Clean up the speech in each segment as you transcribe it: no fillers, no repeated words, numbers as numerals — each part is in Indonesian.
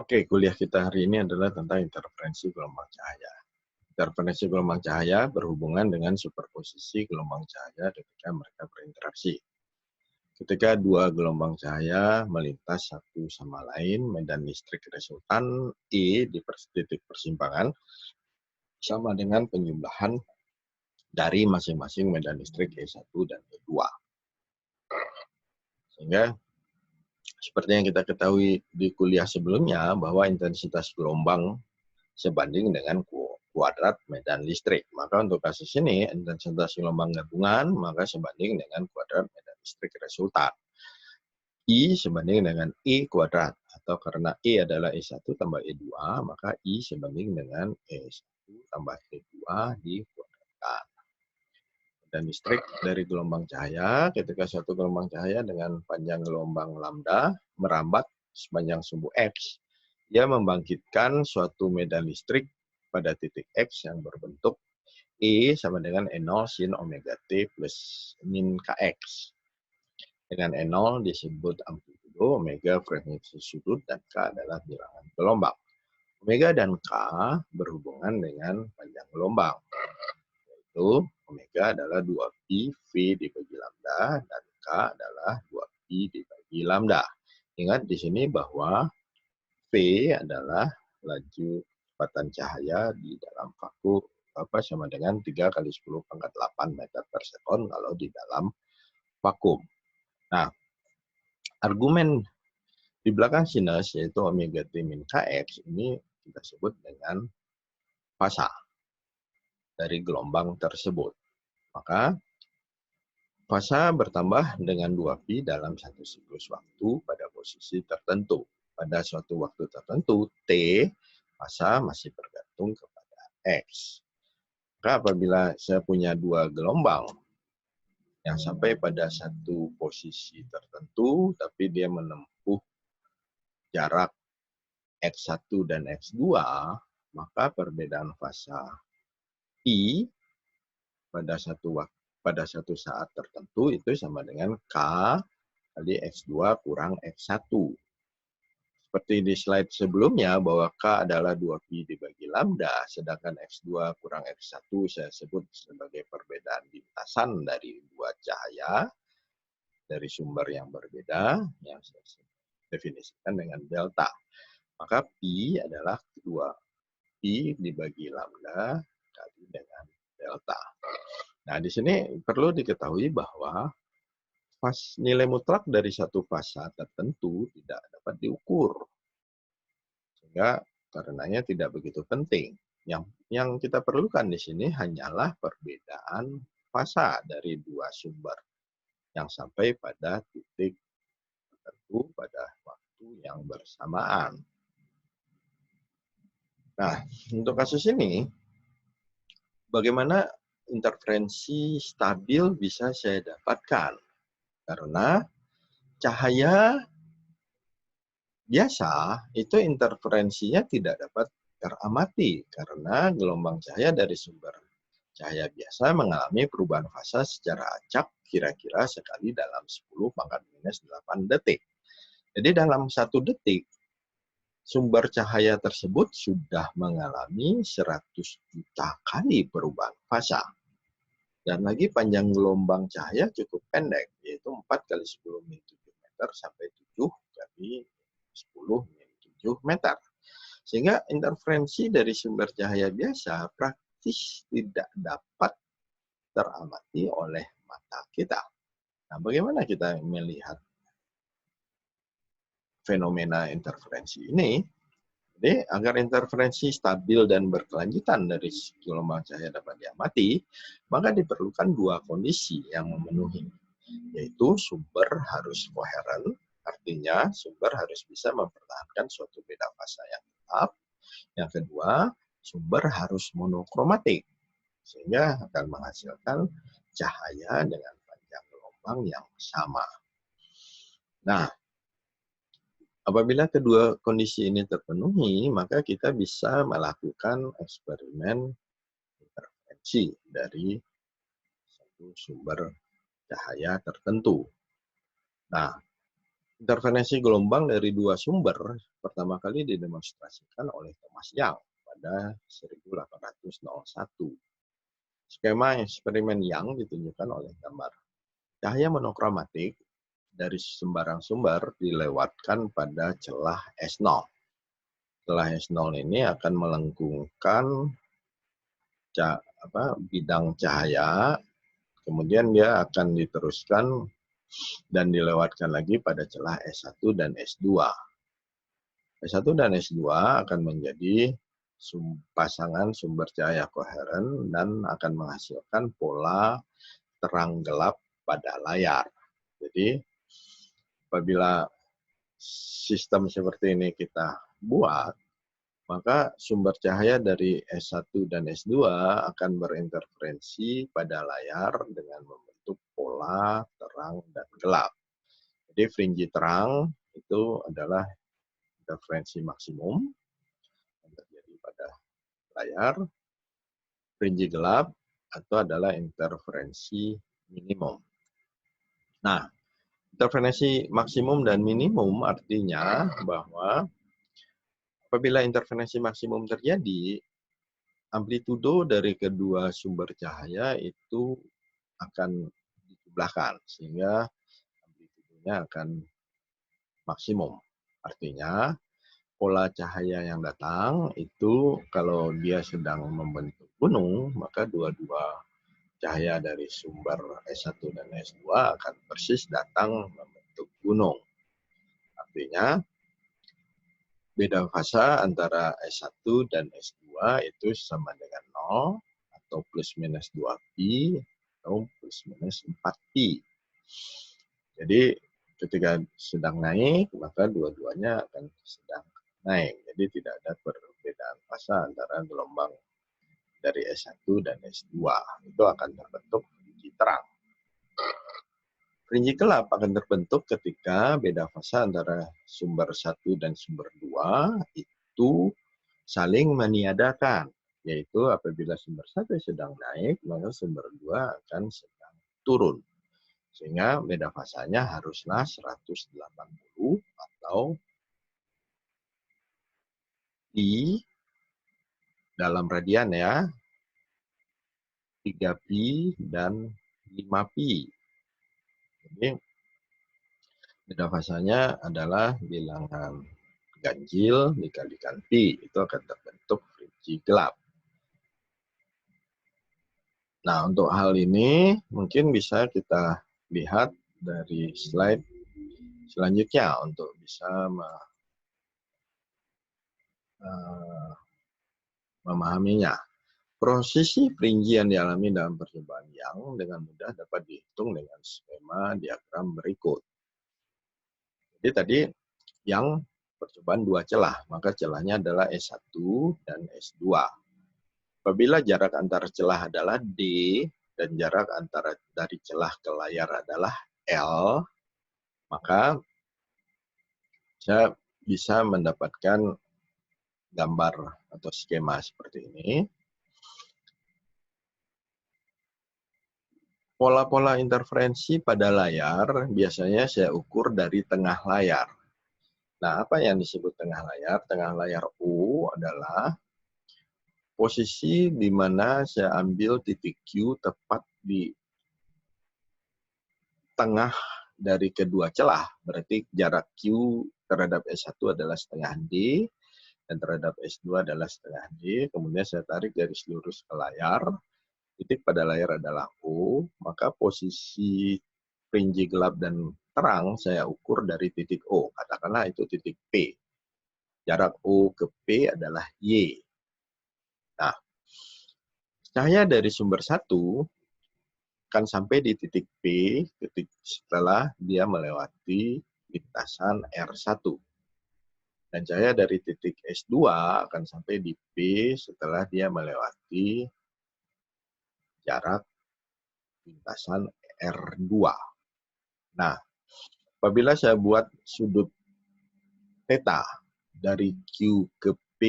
Oke, kuliah kita hari ini adalah tentang interferensi gelombang cahaya. Interferensi gelombang cahaya berhubungan dengan superposisi gelombang cahaya ketika mereka berinteraksi. Ketika dua gelombang cahaya melintas satu sama lain, medan listrik resultan E di titik persimpangan sama dengan penjumlahan dari masing-masing medan listrik E1 dan E2. Sehingga seperti yang kita ketahui di kuliah sebelumnya bahwa intensitas gelombang sebanding dengan kuadrat medan listrik. Maka untuk kasus ini, intensitas gelombang gabungan maka sebanding dengan kuadrat medan listrik resultan. I sebanding dengan E kuadrat. Atau karena E adalah E1 tambah E2, maka I sebanding dengan E1 tambah E2 dikuadratkan. Dan listrik dari gelombang cahaya, ketika suatu gelombang cahaya dengan panjang gelombang lambda merambat sepanjang sumbu X, dia membangkitkan suatu medan listrik pada titik X yang berbentuk E sama dengan E0 sin omega T plus min Kx. Dengan E0 disebut amplitudo, omega frekuensi sudut, dan K adalah bilangan gelombang. Omega dan K berhubungan dengan panjang gelombang. Yaitu omega adalah 2pi V dibagi lambda, dan K adalah 2pi dibagi lambda. Ingat di sini bahwa V adalah laju kecepatan cahaya di dalam vakum sama dengan 3 kali 10 pangkat 8 meter per sekon kalau di dalam vakum. Nah, argumen di belakang sinus yaitu omega T min Kx ini kita sebut dengan fasa dari gelombang tersebut. Maka fasa bertambah dengan 2pi dalam satu siklus waktu pada posisi tertentu. Pada suatu waktu tertentu, T, fasa masih bergantung kepada X. Maka apabila saya punya dua gelombang yang sampai pada satu posisi tertentu, tapi dia menempuh jarak X1 dan X2, maka perbedaan fasa I pada satu saat tertentu itu sama dengan K kali X2 kurang X1. Seperti di slide sebelumnya bahwa K adalah 2pi dibagi lambda, sedangkan X2 kurang X1 saya sebut sebagai perbedaan lintasan dari dua cahaya dari sumber yang berbeda, yang saya definisikan dengan delta. Maka Pi adalah 2pi dibagi lambda kali dengan delta. Nah, di sini perlu diketahui bahwa nilai mutlak dari satu fasa tertentu tidak dapat diukur. Sehingga karenanya tidak begitu penting. Yang kita perlukan di sini hanyalah perbedaan fasa dari dua sumber yang sampai pada titik tertentu pada waktu yang bersamaan. Nah, untuk kasus ini, bagaimana interferensi stabil bisa saya dapatkan? Karena cahaya biasa itu interferensinya tidak dapat teramati karena gelombang cahaya dari sumber cahaya biasa mengalami perubahan fasa secara acak kira-kira sekali dalam 10 pangkat minus 8 detik. Jadi dalam 1 detik sumber cahaya tersebut sudah mengalami 100 juta kali perubahan fasa. Dan lagi panjang gelombang cahaya cukup pendek, yaitu 4 kali 10 min 7 meter sampai 7 kali 10 min 7 meter. Sehingga interferensi dari sumber cahaya biasa praktis tidak dapat teramati oleh mata kita. Nah, bagaimana kita melihat fenomena interferensi ini? Jadi, agar interferensi stabil dan berkelanjutan dari gelombang cahaya dapat diamati, maka diperlukan dua kondisi yang memenuhi, yaitu sumber harus koheren, artinya sumber harus bisa mempertahankan suatu beda fasa yang tetap. Yang kedua, sumber harus monokromatik, sehingga akan menghasilkan cahaya dengan panjang gelombang yang sama. Nah, apabila kedua kondisi ini terpenuhi, maka kita bisa melakukan eksperimen interferensi dari satu sumber cahaya tertentu. Nah, Interferensi gelombang dari dua sumber pertama kali didemonstrasikan oleh Thomas Young pada 1801. Skema eksperimen Young ditunjukkan oleh gambar cahaya monokromatik dari sembarang sumber dilewatkan pada celah S0. Celah S0 ini akan melengkungkan bidang cahaya, kemudian dia akan diteruskan dan dilewatkan lagi pada celah S1 dan S2. S1 dan S2 akan menjadi pasangan sumber cahaya koheren dan akan menghasilkan pola terang gelap pada layar. Jadi apabila sistem seperti ini kita buat, maka sumber cahaya dari S1 dan S2 akan berinterferensi pada layar dengan membentuk pola terang dan gelap. Jadi fringi terang itu adalah interferensi maksimum yang terjadi pada layar, fringi gelap atau adalah interferensi minimum. Nah, interferensi maksimum dan minimum artinya bahwa apabila interferensi maksimum terjadi, amplitudo dari kedua sumber cahaya itu akan dijumlahkan sehingga amplitudonya akan maksimum. Artinya pola cahaya yang datang itu kalau dia sedang membentuk gunung, maka dua-dua cahaya dari sumber S1 dan S2 akan persis datang membentuk gunung. Artinya beda fasa antara S1 dan S2 itu sama dengan 0 atau plus minus 2pi atau plus minus 4pi. Jadi ketika sedang naik, maka dua-duanya akan sedang naik. Jadi tidak ada perbedaan fasa antara gelombang dari S1 dan S2. Itu akan terbentuk fringi terang. Fringi gelap akan terbentuk ketika beda fasa antara sumber 1 dan sumber 2 itu saling meniadakan. Yaitu apabila sumber 1 sedang naik, maka sumber 2 akan sedang turun. Sehingga beda fasanya haruslah 180 atau pi dalam radian ya, 3pi dan 5pi. Jadi beda fasanya adalah bilangan ganjil dikalikan pi, itu akan terbentuk fringi gelap. Nah, untuk hal ini mungkin bisa kita lihat dari slide selanjutnya untuk bisa memahaminya. Prosesi fringi yang dialami dalam percobaan Young dengan mudah dapat dihitung dengan skema diagram berikut. Jadi tadi Young percobaan dua celah, maka celahnya adalah S1 dan S2. Apabila jarak antara celah adalah D dan jarak antara dari celah ke layar adalah L, maka saya bisa mendapatkan gambar atau skema seperti ini. Pola-pola interferensi pada layar biasanya saya ukur dari tengah layar. Nah, apa yang disebut tengah layar? Tengah layar U adalah posisi di mana saya ambil titik Q tepat di tengah dari kedua celah. Berarti jarak Q terhadap S1 adalah setengah D dan terhadap S2 adalah setengah D. Kemudian saya tarik garis lurus ke layar. Titik pada layar adalah O, maka posisi fringi gelap dan terang saya ukur dari titik O. Katakanlah itu titik P. Jarak O ke P adalah Y. Nah, cahaya dari sumber 1 akan sampai di titik P setelah dia melewati lintasan R1. Dan cahaya dari titik S2 akan sampai di P setelah dia melewati jarak lintasan R2. Nah, apabila saya buat sudut theta dari Q ke P,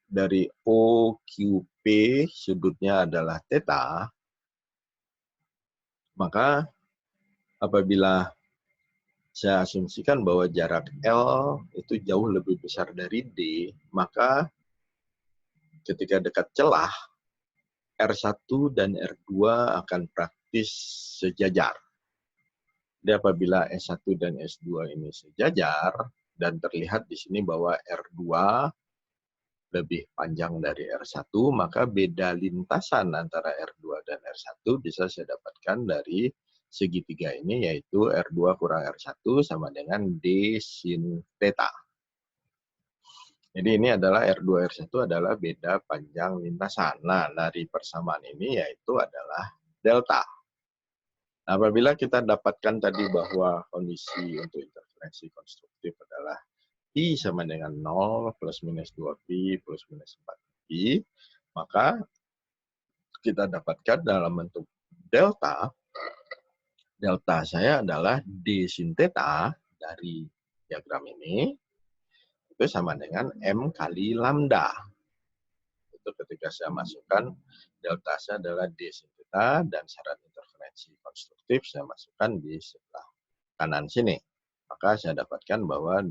dari O, Q, P, sudutnya adalah theta, maka apabila saya asumsikan bahwa jarak L itu jauh lebih besar dari D, maka ketika dekat celah, R1 dan R2 akan praktis sejajar. Jadi apabila S1 dan S2 ini sejajar, dan terlihat di sini bahwa R2 lebih panjang dari R1, maka beda lintasan antara R2 dan R1 bisa saya dapatkan dari segitiga ini, yaitu R2 kurang R1 sama dengan D sin theta. Jadi ini adalah R2 R1 adalah beda panjang lintasan. Nah, dari persamaan ini yaitu adalah delta. Nah, apabila kita dapatkan tadi bahwa kondisi untuk interferensi konstruktif adalah Pi sama dengan 0 plus minus 2Pi plus minus 4Pi, maka kita dapatkan dalam bentuk delta. Delta saya adalah D sin theta dari diagram ini, itu sama dengan M kali lambda. Itu ketika saya masukkan delta saya adalah D sin theta dan syarat interferensi konstruktif saya masukkan di sebelah kanan sini. Maka saya dapatkan bahwa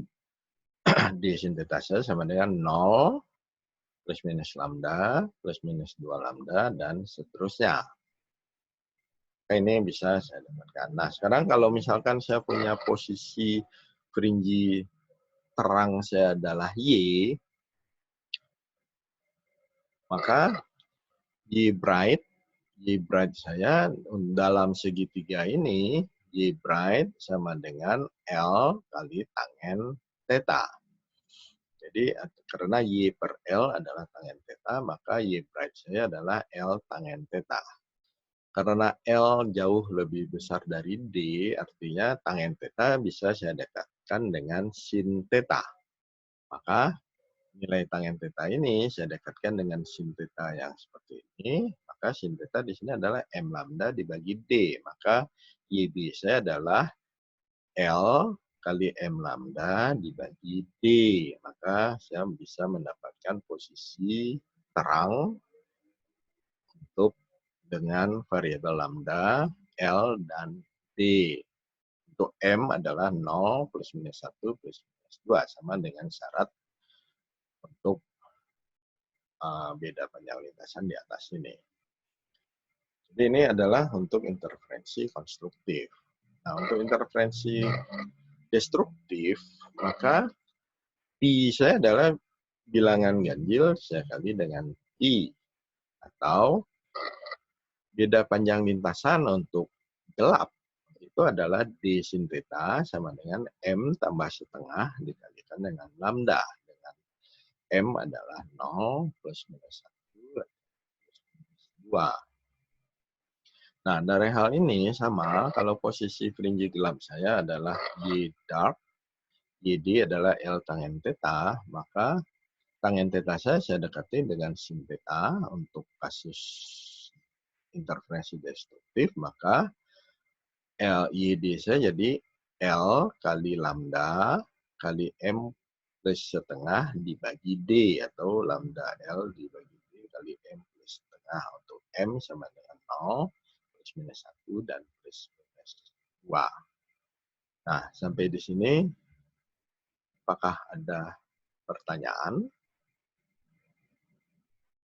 D sin theta saya sama dengan 0 plus minus lambda plus minus 2 lambda dan seterusnya. Ini bisa saya dapatkan. Nah, sekarang kalau misalkan saya punya posisi fringe terang saya adalah Y, maka Y bright saya dalam segitiga ini, Y bright sama dengan L kali tangen theta. Jadi karena Y per L adalah tangen theta, maka Y bright saya adalah L tangen theta. Karena L jauh lebih besar dari D, artinya tangen theta bisa saya dekatkan dengan sin theta. Maka nilai tangen theta ini saya dekatkan dengan sin theta yang seperti ini. Maka sin theta di sini adalah M lambda dibagi D. Maka YB saya adalah L kali M lambda dibagi D. Maka saya bisa mendapatkan posisi terang untuk dengan variabel lambda, L, dan D. Untuk M adalah 0 plus minus 1 plus minus 2, sama dengan syarat untuk beda panjang lintasan di atas ini. Jadi ini adalah untuk interferensi konstruktif. Nah, untuk interferensi destruktif, maka Pi saya adalah bilangan ganjil saya kali dengan I. Atau beda panjang lintasan untuk gelap itu adalah D sin theta sama dengan M tambah setengah dikalikan dengan lambda. Dengan M adalah 0 plus minus 1 plus minus 2. Nah, dari hal ini sama, kalau posisi fringe gelap saya adalah Y dark, YD adalah L tangen theta, maka tangen theta saya dekati dengan sin theta untuk kasus interferensi destruktif, maka LYD saya jadi L kali lambda kali M plus setengah dibagi D, atau lambda L dibagi D kali M plus setengah. Untuk M sama dengan 0, plus minus 1, dan plus minus 2. Nah, sampai di sini apakah ada pertanyaan?